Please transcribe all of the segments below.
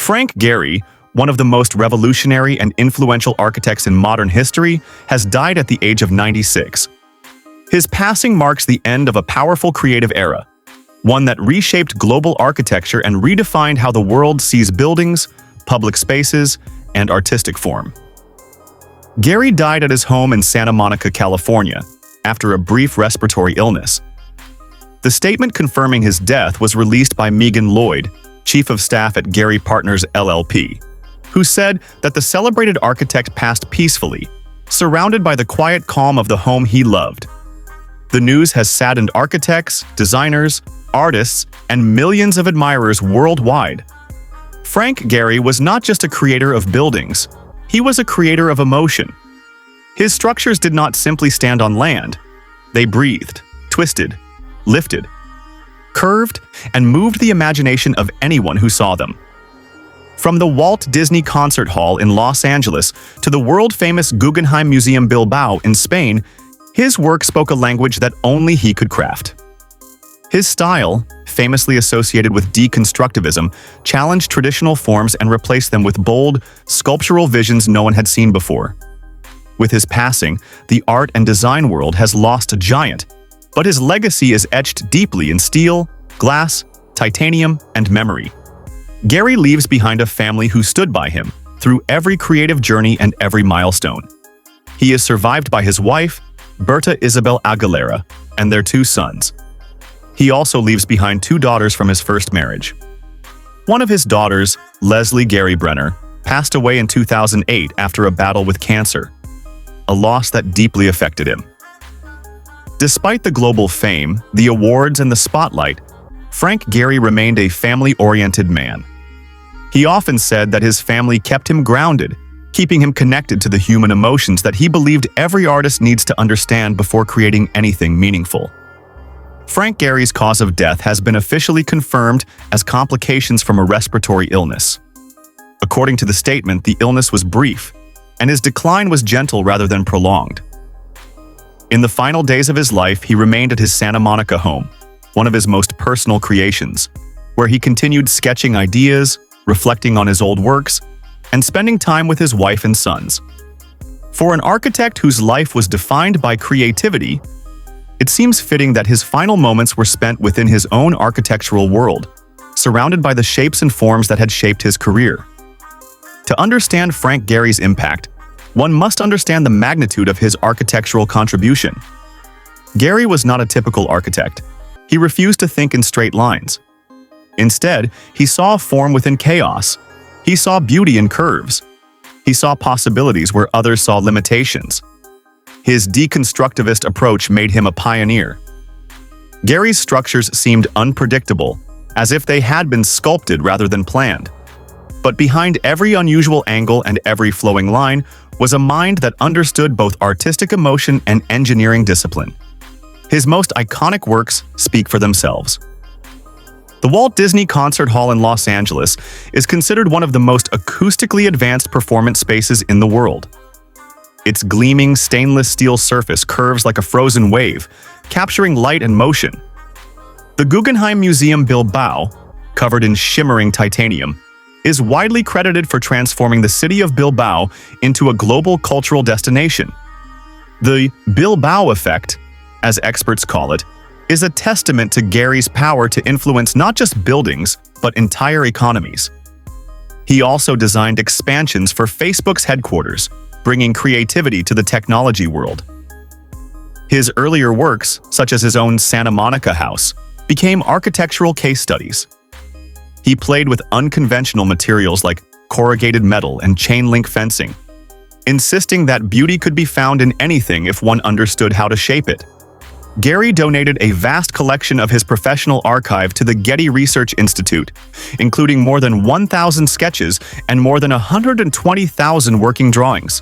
Frank Gehry, one of the most revolutionary and influential architects in modern history, has died at the age of 96. His passing marks the end of a powerful creative era, one that reshaped global architecture and redefined how the world sees buildings, public spaces, and artistic form. Gehry died at his home in Santa Monica, California, after a brief respiratory illness. The statement confirming his death was released by Megan Lloyd, Chief of Staff at Gehry Partners LLP, who said that the celebrated architect passed peacefully, surrounded by the quiet calm of the home he loved. The news has saddened architects, designers, artists, and millions of admirers worldwide. Frank Gehry was not just a creator of buildings, he was a creator of emotion. His structures did not simply stand on land. They breathed, twisted, lifted, curved, and moved the imagination of anyone who saw them. From the Walt Disney Concert Hall in Los Angeles to the world-famous Guggenheim Museum Bilbao in Spain, his work spoke a language that only he could craft. His style, famously associated with deconstructivism, challenged traditional forms and replaced them with bold, sculptural visions no one had seen before. With his passing, the art and design world has lost a giant, but his legacy is etched deeply in steel, glass, titanium, and memory. Gehry leaves behind a family who stood by him through every creative journey and every milestone. He is survived by his wife, Berta Isabel Aguilera, and their 2 sons. He also leaves behind 2 daughters from his first marriage. One of his daughters, Leslie Gehry Brenner, passed away in 2008 after a battle with cancer, a loss that deeply affected him. Despite the global fame, the awards, and the spotlight, Frank Gehry remained a family-oriented man. He often said that his family kept him grounded, keeping him connected to the human emotions that he believed every artist needs to understand before creating anything meaningful. Frank Gehry's cause of death has been officially confirmed as complications from a respiratory illness. According to the statement, the illness was brief, and his decline was gentle rather than prolonged. In the final days of his life, he remained at his Santa Monica home, one of his most personal creations, where he continued sketching ideas, reflecting on his old works, and spending time with his wife and sons. For an architect whose life was defined by creativity, it seems fitting that his final moments were spent within his own architectural world, surrounded by the shapes and forms that had shaped his career. To understand Frank Gehry's impact, one must understand the magnitude of his architectural contribution. Gehry was not a typical architect. He refused to think in straight lines. Instead, he saw a form within chaos. He saw beauty in curves. He saw possibilities where others saw limitations. His deconstructivist approach made him a pioneer. Gehry's structures seemed unpredictable, as if they had been sculpted rather than planned. But behind every unusual angle and every flowing line was a mind that understood both artistic emotion and engineering discipline. His most iconic works speak for themselves. The Walt Disney Concert Hall in Los Angeles is considered one of the most acoustically advanced performance spaces in the world. Its gleaming stainless steel surface curves like a frozen wave, capturing light and motion. The Guggenheim Museum Bilbao, covered in shimmering titanium, is widely credited for transforming the city of Bilbao into a global cultural destination. The Bilbao effect, as experts call it, is a testament to Gehry's power to influence not just buildings, but entire economies. He also designed expansions for Facebook's headquarters, bringing creativity to the technology world. His earlier works, such as his own Santa Monica house, became architectural case studies. He played with unconventional materials like corrugated metal and chain-link fencing, insisting that beauty could be found in anything if one understood how to shape it. Gehry donated a vast collection of his professional archive to the Getty Research Institute, including more than 1,000 sketches and more than 120,000 working drawings.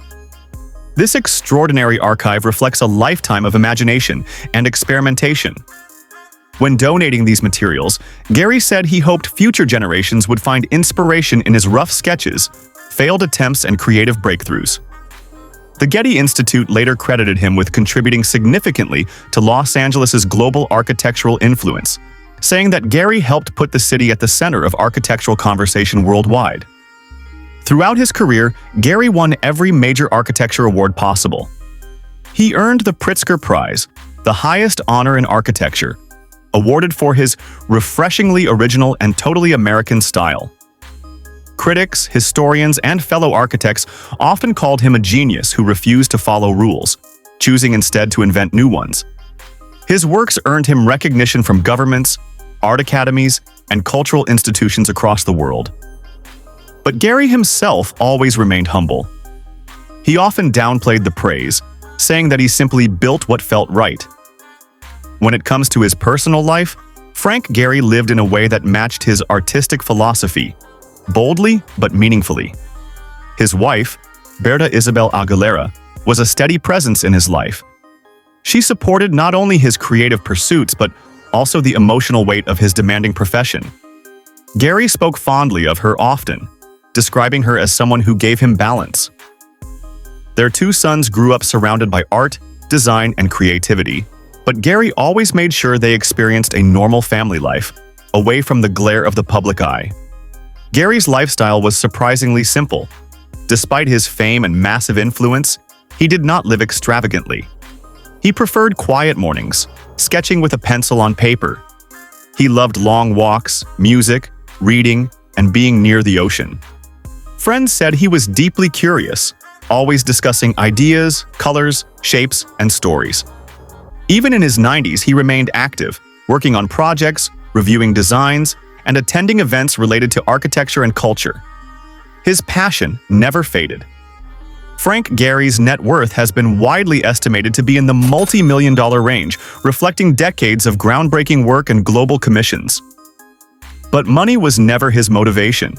This extraordinary archive reflects a lifetime of imagination and experimentation. When donating these materials, Gehry said he hoped future generations would find inspiration in his rough sketches, failed attempts, and creative breakthroughs. The Getty Institute later credited him with contributing significantly to Los Angeles' global architectural influence, saying that Gehry helped put the city at the center of architectural conversation worldwide. Throughout his career, Gehry won every major architecture award possible. He earned the Pritzker Prize, the highest honor in architecture, awarded for his refreshingly original and totally American style. Critics, historians, and fellow architects often called him a genius who refused to follow rules, choosing instead to invent new ones. His works earned him recognition from governments, art academies, and cultural institutions across the world. But Gehry himself always remained humble. He often downplayed the praise, saying that he simply built what felt right. When it comes to his personal life, Frank Gehry lived in a way that matched his artistic philosophy, boldly but meaningfully. His wife, Berta Isabel Aguilera, was a steady presence in his life. She supported not only his creative pursuits but also the emotional weight of his demanding profession. Gehry spoke fondly of her often, describing her as someone who gave him balance. Their two sons grew up surrounded by art, design, and creativity, but Gehry always made sure they experienced a normal family life, away from the glare of the public eye. Gehry's lifestyle was surprisingly simple. Despite his fame and massive influence, he did not live extravagantly. He preferred quiet mornings, sketching with a pencil on paper. He loved long walks, music, reading, and being near the ocean. Friends said he was deeply curious, always discussing ideas, colors, shapes, and stories. Even in his 90s, he remained active, working on projects, reviewing designs, and attending events related to architecture and culture. His passion never faded. Frank Gehry's net worth has been widely estimated to be in the multi-million-dollar range, reflecting decades of groundbreaking work and global commissions. But money was never his motivation.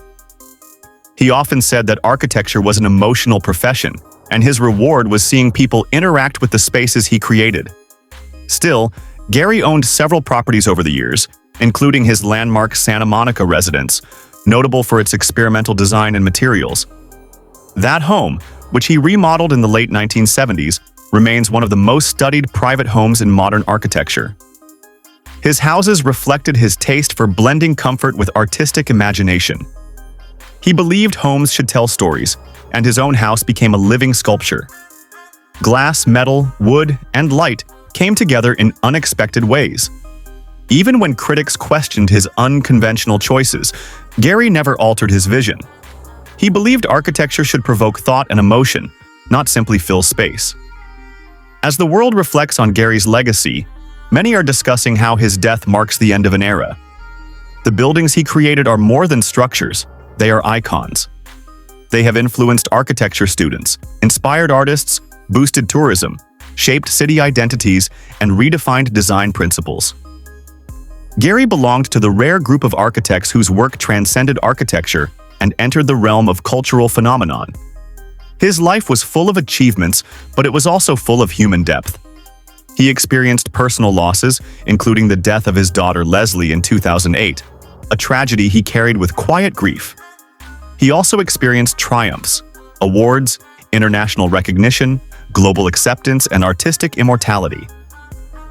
He often said that architecture was an emotional profession, and his reward was seeing people interact with the spaces he created. Still, Gehry owned several properties over the years, including his landmark Santa Monica residence, notable for its experimental design and materials. That home, which he remodeled in the late 1970s, remains one of the most studied private homes in modern architecture. His houses reflected his taste for blending comfort with artistic imagination. He believed homes should tell stories, and his own house became a living sculpture. Glass, metal, wood, and light came together in unexpected ways. Even when critics questioned his unconventional choices, Gehry never altered his vision. He believed architecture should provoke thought and emotion, not simply fill space. As the world reflects on Gehry's legacy, many are discussing how his death marks the end of an era. The buildings he created are more than structures, they are icons. They have influenced architecture students, inspired artists, boosted tourism, shaped city identities, and redefined design principles. Gehry belonged to the rare group of architects whose work transcended architecture and entered the realm of cultural phenomenon. His life was full of achievements, but it was also full of human depth. He experienced personal losses, including the death of his daughter Leslie in 2008, a tragedy he carried with quiet grief. He also experienced triumphs, awards, international recognition, global acceptance, and artistic immortality.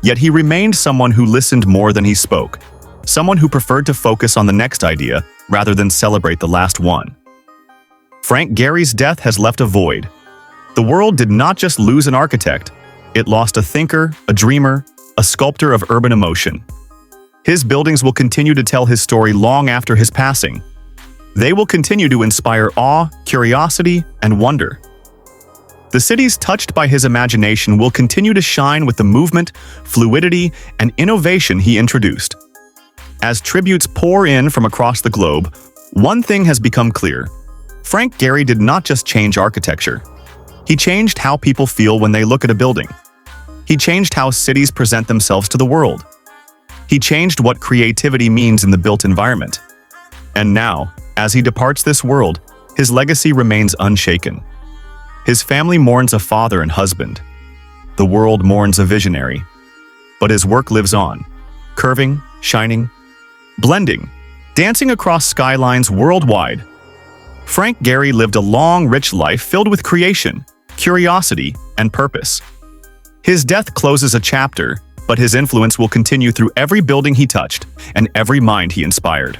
Yet he remained someone who listened more than he spoke, someone who preferred to focus on the next idea rather than celebrate the last one. Frank Gehry's death has left a void. The world did not just lose an architect, it lost a thinker, a dreamer, a sculptor of urban emotion. His buildings will continue to tell his story long after his passing. They will continue to inspire awe, curiosity, and wonder. The cities touched by his imagination will continue to shine with the movement, fluidity, and innovation he introduced. As tributes pour in from across the globe, one thing has become clear. Frank Gehry did not just change architecture. He changed how people feel when they look at a building. He changed how cities present themselves to the world. He changed what creativity means in the built environment. And now, as he departs this world, his legacy remains unshaken. His family mourns a father and husband. The world mourns a visionary. But his work lives on, curving, shining, blending, dancing across skylines worldwide. Frank Gehry lived a long, rich life filled with creation, curiosity, and purpose. His death closes a chapter, but his influence will continue through every building he touched and every mind he inspired.